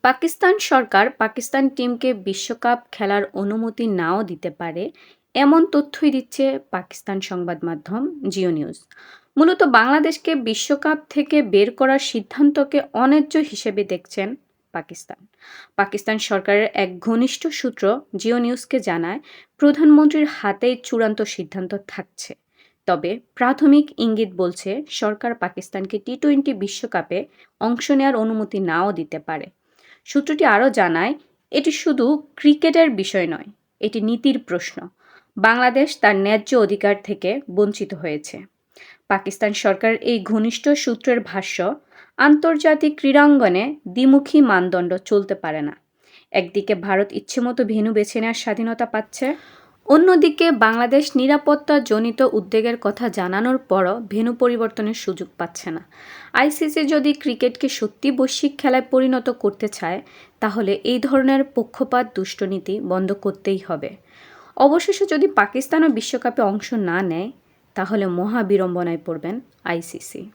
পাকিস্তান সরকার পাকিস্তান টিমকে বিশ্বকাপ খেলার অনুমতি নাও দিতে পারে, এমন তথ্যই দিচ্ছে পাকিস্তান সংবাদ মাধ্যম জিও নিউজ। মূলত বাংলাদেশকে বিশ্বকাপ থেকে বের করার সিদ্ধান্তকে অন্যায্য হিসেবে দেখছেন পাকিস্তান। পাকিস্তান সরকারের এক ঘনিষ্ঠ সূত্র জিও নিউজকে জানায়, প্রধানমন্ত্রীর হাতেই চূড়ান্ত সিদ্ধান্ত থাকছে। তবে প্রাথমিক ইঙ্গিত বলছে সরকার পাকিস্তানকে টি-20 বিশ্বকাপে অংশ নেওয়ার অনুমতি নাও দিতে পারে। সূত্রটি আরও জানায়, এটি শুধু ক্রিকেটের বিষয় নয়, এটি নীতির প্রশ্ন। বাংলাদেশ তার ন্যায্য অধিকার থেকে বঞ্চিত হয়েছে। পাকিস্তান সরকারের এই ঘনিষ্ঠ সূত্রের ভাষ্য, আন্তর্জাতিক ক্রীড়াঙ্গনে দ্বিমুখী মানদণ্ড চলতে পারে না। একদিকে ভারত ইচ্ছেমতো ভেন্যু বেছে নেওয়ার স্বাধীনতা পাচ্ছে, অন্যদিকে বাংলাদেশ নিরাপত্তাজনিত উদ্বেগের কথা জানানোর পরও ভেন্যু পরিবর্তনের সুযোগ পাচ্ছে না। আইসিসি যদি ক্রিকেটকে সত্যি বৈশ্বিক খেলায় পরিণত করতে চায়, তাহলে এই ধরনের পক্ষপাত দুষ্টনীতি বন্ধ করতেই হবে। অবশেষে যদি পাকিস্তানও বিশ্বকাপে অংশ না নেয়, তাহলে মহা বিড়ম্বনায় পড়বেন আইসিসি।